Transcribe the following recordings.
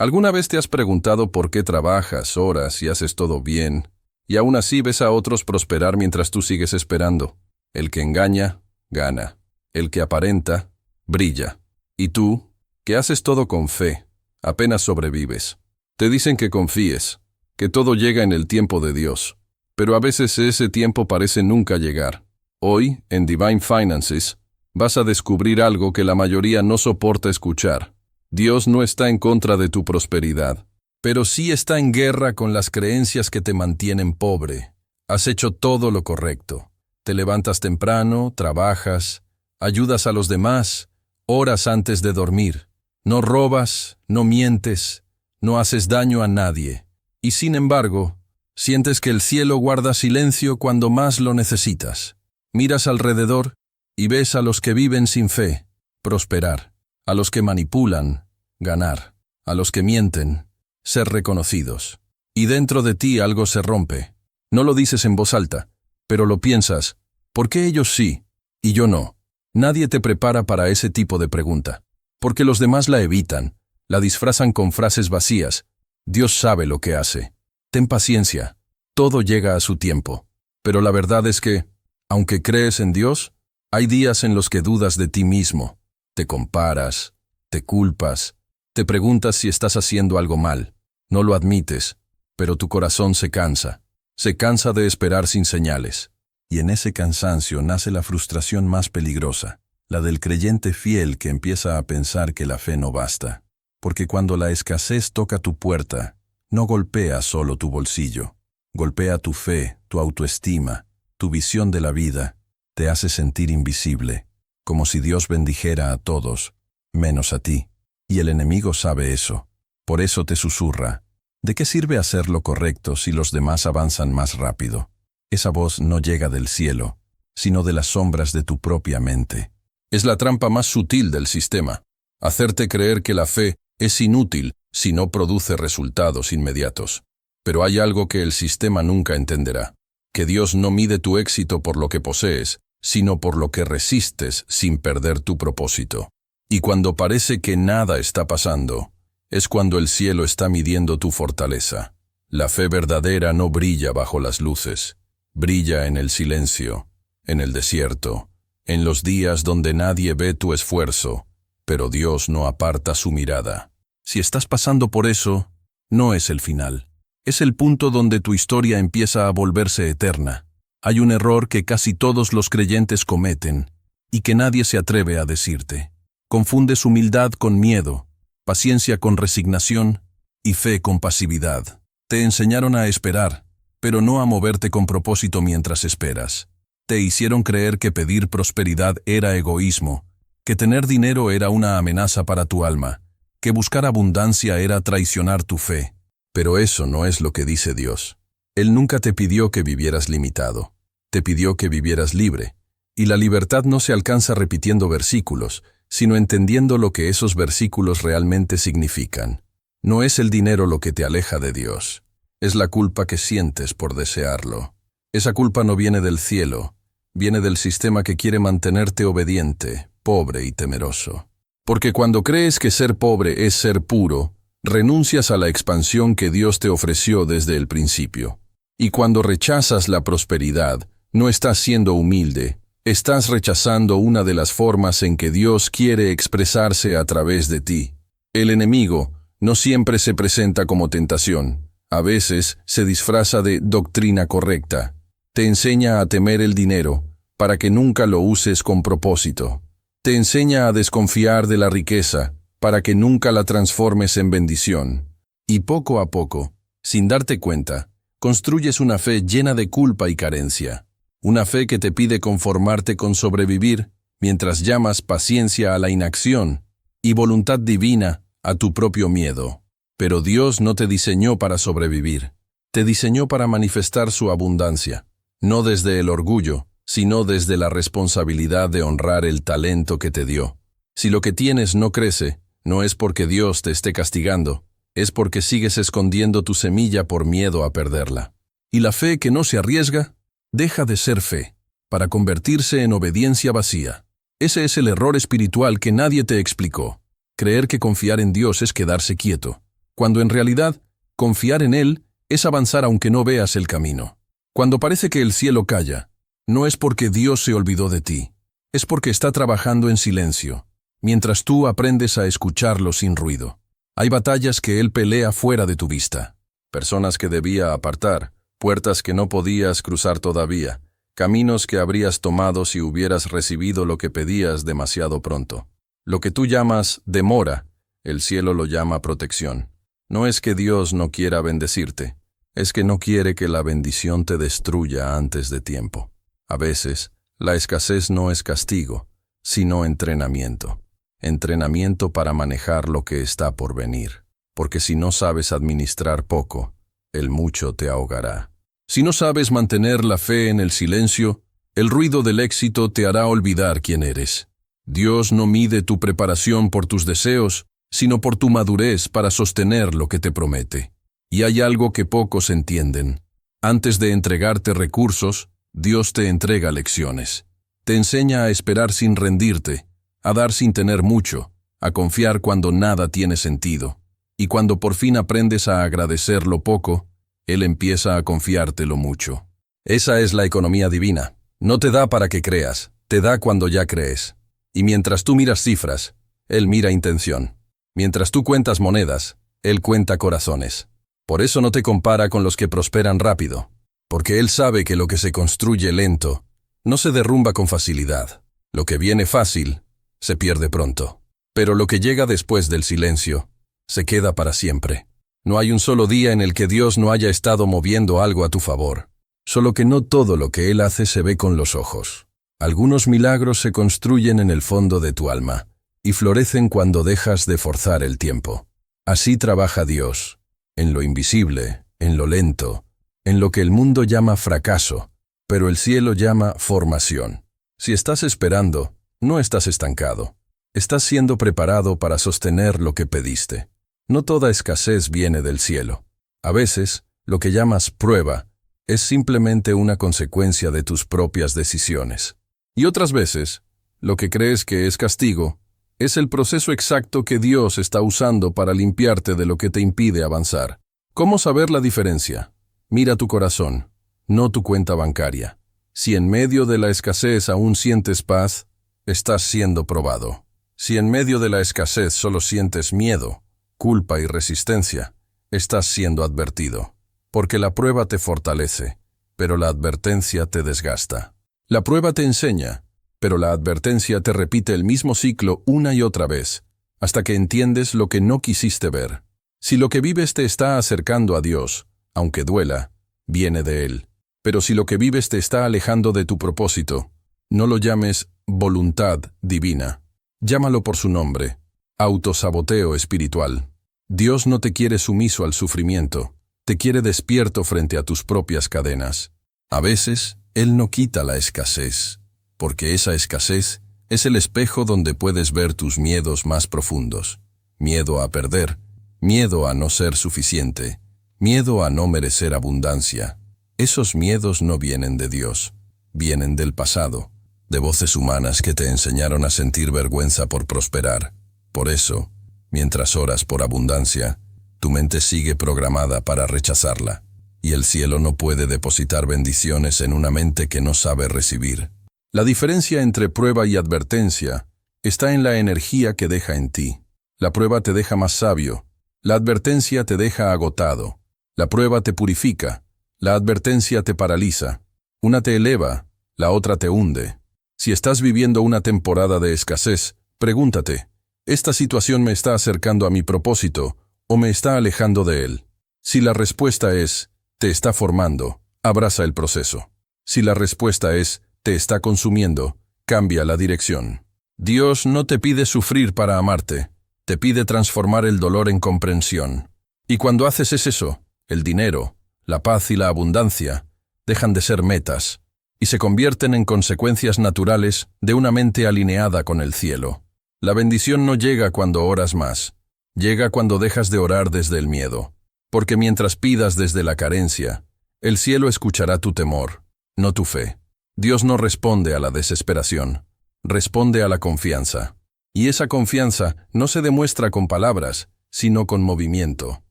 ¿Alguna vez te has preguntado por qué trabajas horas y haces todo bien, y aún así ves a otros prosperar mientras tú sigues esperando? El que engaña, gana. El que aparenta, brilla. Y tú, que haces todo con fe, apenas sobrevives. Te dicen que confíes, que todo llega en el tiempo de Dios, pero a veces ese tiempo parece nunca llegar. Hoy, en Divine Finances, vas a descubrir algo que la mayoría no soporta escuchar. Dios no está en contra de tu prosperidad, pero sí está en guerra con las creencias que te mantienen pobre. Has hecho todo lo correcto. Te levantas temprano, trabajas, ayudas a los demás, oras antes de dormir. No robas, no mientes, no haces daño a nadie. Y sin embargo, sientes que el cielo guarda silencio cuando más lo necesitas. Miras alrededor y ves a los que viven sin fe, prosperar. A los que manipulan, ganar. A los que mienten, ser reconocidos. Y dentro de ti algo se rompe. No lo dices en voz alta, pero lo piensas. ¿Por qué ellos sí y yo no? Nadie te prepara para ese tipo de pregunta. Porque los demás la evitan, la disfrazan con frases vacías. Dios sabe lo que hace. Ten paciencia. Todo llega a su tiempo. Pero la verdad es que, aunque crees en Dios, hay días en los que dudas de ti mismo. Te comparas, te culpas, te preguntas si estás haciendo algo mal. No lo admites, pero tu corazón se cansa. Se cansa de esperar sin señales. Y en ese cansancio nace la frustración más peligrosa, la del creyente fiel que empieza a pensar que la fe no basta. Porque cuando la escasez toca tu puerta, no golpea solo tu bolsillo. Golpea tu fe, tu autoestima, tu visión de la vida. Te hace sentir invisible. Como si Dios bendijera a todos, menos a ti. Y el enemigo sabe eso. Por eso te susurra. ¿De qué sirve hacer lo correcto si los demás avanzan más rápido? Esa voz no llega del cielo, sino de las sombras de tu propia mente. Es la trampa más sutil del sistema. Hacerte creer que la fe es inútil si no produce resultados inmediatos. Pero hay algo que el sistema nunca entenderá. Que Dios no mide tu éxito por lo que posees, sino por lo que resistes sin perder tu propósito. Y cuando parece que nada está pasando, es cuando el cielo está midiendo tu fortaleza. La fe verdadera no brilla bajo las luces, brilla en el silencio, en el desierto, en los días donde nadie ve tu esfuerzo, pero Dios no aparta su mirada. Si estás pasando por eso, no es el final. Es el punto donde tu historia empieza a volverse eterna. Hay un error que casi todos los creyentes cometen y que nadie se atreve a decirte. Confundes humildad con miedo, paciencia con resignación y fe con pasividad. Te enseñaron a esperar, pero no a moverte con propósito mientras esperas. Te hicieron creer que pedir prosperidad era egoísmo, que tener dinero era una amenaza para tu alma, que buscar abundancia era traicionar tu fe. Pero eso no es lo que dice Dios. Él nunca te pidió que vivieras limitado. Te pidió que vivieras libre. Y la libertad no se alcanza repitiendo versículos, sino entendiendo lo que esos versículos realmente significan. No es el dinero lo que te aleja de Dios. Es la culpa que sientes por desearlo. Esa culpa no viene del cielo, viene del sistema que quiere mantenerte obediente, pobre y temeroso. Porque cuando crees que ser pobre es ser puro, renuncias a la expansión que Dios te ofreció desde el principio. Y cuando rechazas la prosperidad, no estás siendo humilde, estás rechazando una de las formas en que Dios quiere expresarse a través de ti. El enemigo no siempre se presenta como tentación, a veces se disfraza de doctrina correcta. Te enseña a temer el dinero, para que nunca lo uses con propósito. Te enseña a desconfiar de la riqueza, para que nunca la transformes en bendición. Y poco a poco, sin darte cuenta, construyes una fe llena de culpa y carencia. Una fe que te pide conformarte con sobrevivir, mientras llamas paciencia a la inacción y voluntad divina a tu propio miedo. Pero Dios no te diseñó para sobrevivir. Te diseñó para manifestar su abundancia, no desde el orgullo, sino desde la responsabilidad de honrar el talento que te dio. Si lo que tienes no crece, no es porque Dios te esté castigando, es porque sigues escondiendo tu semilla por miedo a perderla. Y la fe que no se arriesga, deja de ser fe, para convertirse en obediencia vacía. Ese es el error espiritual que nadie te explicó. Creer que confiar en Dios es quedarse quieto, cuando en realidad, confiar en Él es avanzar aunque no veas el camino. Cuando parece que el cielo calla, no es porque Dios se olvidó de ti, es porque está trabajando en silencio, mientras tú aprendes a escucharlo sin ruido. Hay batallas que Él pelea fuera de tu vista, personas que debía apartar, puertas que no podías cruzar todavía, caminos que habrías tomado si hubieras recibido lo que pedías demasiado pronto. Lo que tú llamas demora, el cielo lo llama protección. No es que Dios no quiera bendecirte, es que no quiere que la bendición te destruya antes de tiempo. A veces, la escasez no es castigo, sino entrenamiento. Entrenamiento para manejar lo que está por venir. Porque si no sabes administrar poco, el mucho te ahogará. Si no sabes mantener la fe en el silencio, el ruido del éxito te hará olvidar quién eres. Dios no mide tu preparación por tus deseos, sino por tu madurez para sostener lo que te promete. Y hay algo que pocos entienden. Antes de entregarte recursos, Dios te entrega lecciones. Te enseña a esperar sin rendirte, a dar sin tener mucho, a confiar cuando nada tiene sentido. Y cuando por fin aprendes a agradecer lo poco, Él empieza a confiarte lo mucho. Esa es la economía divina. No te da para que creas, te da cuando ya crees. Y mientras tú miras cifras, Él mira intención. Mientras tú cuentas monedas, Él cuenta corazones. Por eso no te compara con los que prosperan rápido, porque Él sabe que lo que se construye lento no se derrumba con facilidad. Lo que viene fácil se pierde pronto. Pero lo que llega después del silencio se queda para siempre. No hay un solo día en el que Dios no haya estado moviendo algo a tu favor. Solo que no todo lo que Él hace se ve con los ojos. Algunos milagros se construyen en el fondo de tu alma y florecen cuando dejas de forzar el tiempo. Así trabaja Dios, en lo invisible, en lo lento, en lo que el mundo llama fracaso, pero el cielo llama formación. Si estás esperando, no estás estancado. Estás siendo preparado para sostener lo que pediste. No toda escasez viene del cielo. A veces, lo que llamas prueba es simplemente una consecuencia de tus propias decisiones. Y otras veces, lo que crees que es castigo es el proceso exacto que Dios está usando para limpiarte de lo que te impide avanzar. ¿Cómo saber la diferencia? Mira tu corazón, no tu cuenta bancaria. Si en medio de la escasez aún sientes paz, estás siendo probado. Si en medio de la escasez solo sientes miedo, culpa y resistencia, estás siendo advertido. Porque la prueba te fortalece, pero la advertencia te desgasta. La prueba te enseña, pero la advertencia te repite el mismo ciclo una y otra vez, hasta que entiendes lo que no quisiste ver. Si lo que vives te está acercando a Dios, aunque duela, viene de Él. Pero si lo que vives te está alejando de tu propósito, no lo llames voluntad divina. Llámalo por su nombre, autosaboteo espiritual. Dios no te quiere sumiso al sufrimiento, te quiere despierto frente a tus propias cadenas. A veces, Él no quita la escasez, porque esa escasez es el espejo donde puedes ver tus miedos más profundos. Miedo a perder, miedo a no ser suficiente, miedo a no merecer abundancia. Esos miedos no vienen de Dios, vienen del pasado, de voces humanas que te enseñaron a sentir vergüenza por prosperar. Por eso, mientras oras por abundancia, tu mente sigue programada para rechazarla, y el cielo no puede depositar bendiciones en una mente que no sabe recibir. La diferencia entre prueba y advertencia está en la energía que deja en ti. La prueba te deja más sabio, la advertencia te deja agotado. La prueba te purifica, la advertencia te paraliza. Una te eleva, la otra te hunde. Si estás viviendo una temporada de escasez, pregúntate, ¿esta situación me está acercando a mi propósito o me está alejando de él? Si la respuesta es, te está formando, abraza el proceso. Si la respuesta es, te está consumiendo, cambia la dirección. Dios no te pide sufrir para amarte, te pide transformar el dolor en comprensión. Y cuando haces eso, el dinero, la paz y la abundancia dejan de ser metas y se convierten en consecuencias naturales de una mente alineada con el cielo. La bendición no llega cuando oras más, llega cuando dejas de orar desde el miedo, porque mientras pidas desde la carencia, el cielo escuchará tu temor, no tu fe. Dios no responde a la desesperación, responde a la confianza. Y esa confianza no se demuestra con palabras, sino con movimiento.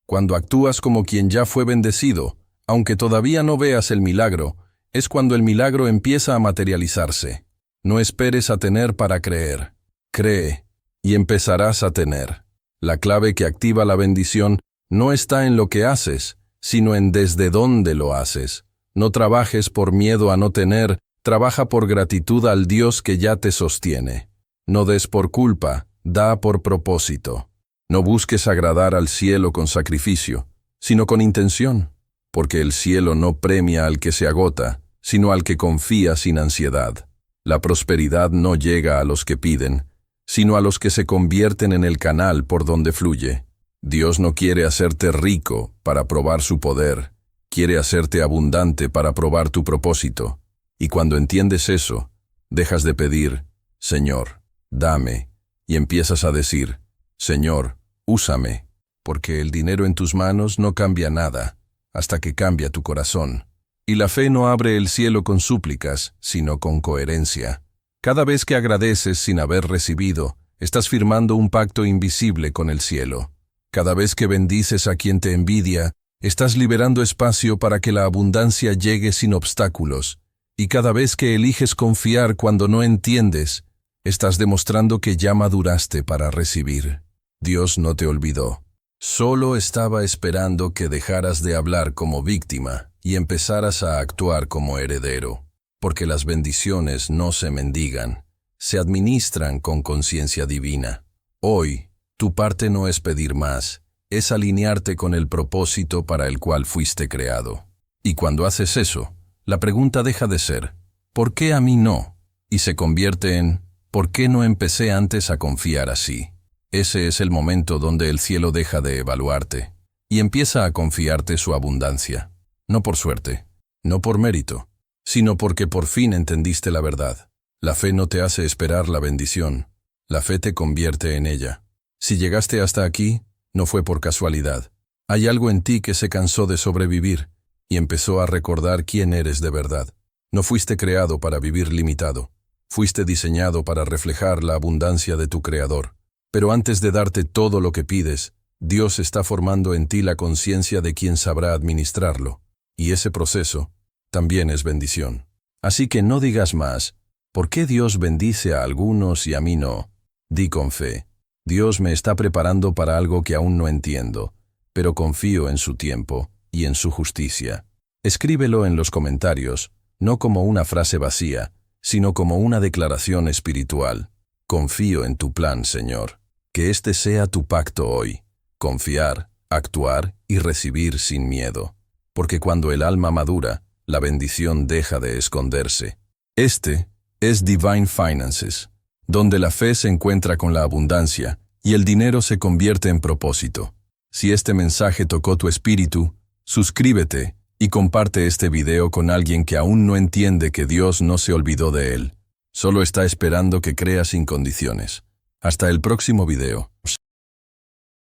Cuando actúas como quien ya fue bendecido, aunque todavía no veas el milagro, es cuando el milagro empieza a materializarse. No esperes a tener para creer. Cree, y empezarás a tener. La clave que activa la bendición no está en lo que haces, sino en desde dónde lo haces. No trabajes por miedo a no tener, trabaja por gratitud al Dios que ya te sostiene. No des por culpa, da por propósito. No busques agradar al cielo con sacrificio, sino con intención, porque el cielo no premia al que se agota, sino al que confía sin ansiedad. La prosperidad no llega a los que piden, sino a los que se convierten en el canal por donde fluye. Dios no quiere hacerte rico para probar su poder, quiere hacerte abundante para probar tu propósito. Y cuando entiendes eso, dejas de pedir, Señor, dame, y empiezas a decir, Señor, úsame, porque el dinero en tus manos no cambia nada, hasta que cambia tu corazón. Y la fe no abre el cielo con súplicas, sino con coherencia. Cada vez que agradeces sin haber recibido, estás firmando un pacto invisible con el cielo. Cada vez que bendices a quien te envidia, estás liberando espacio para que la abundancia llegue sin obstáculos. Y cada vez que eliges confiar cuando no entiendes, estás demostrando que ya maduraste para recibir. Dios no te olvidó. Solo estaba esperando que dejaras de hablar como víctima y empezaras a actuar como heredero. Porque las bendiciones no se mendigan, se administran con conciencia divina. Hoy, tu parte no es pedir más, es alinearte con el propósito para el cual fuiste creado. Y cuando haces eso, la pregunta deja de ser, ¿por qué a mí no? Y se convierte en, ¿por qué no empecé antes a confiar así? Ese es el momento donde el cielo deja de evaluarte y empieza a confiarte su abundancia. No por suerte, no por mérito, sino porque por fin entendiste la verdad. La fe no te hace esperar la bendición, la fe te convierte en ella. Si llegaste hasta aquí, no fue por casualidad. Hay algo en ti que se cansó de sobrevivir y empezó a recordar quién eres de verdad. No fuiste creado para vivir limitado, fuiste diseñado para reflejar la abundancia de tu Creador. Pero antes de darte todo lo que pides, Dios está formando en ti la conciencia de quien sabrá administrarlo, y ese proceso también es bendición. Así que no digas más, ¿por qué Dios bendice a algunos y a mí no? Di con fe, Dios me está preparando para algo que aún no entiendo, pero confío en su tiempo y en su justicia. Escríbelo en los comentarios, no como una frase vacía, sino como una declaración espiritual. Confío en tu plan, Señor. Que este sea tu pacto hoy. Confiar, actuar y recibir sin miedo. Porque cuando el alma madura, la bendición deja de esconderse. Este es Divine Finances, donde la fe se encuentra con la abundancia y el dinero se convierte en propósito. Si este mensaje tocó tu espíritu, suscríbete y comparte este video con alguien que aún no entiende que Dios no se olvidó de él. Solo está esperando que creas sin condiciones. Hasta el próximo video.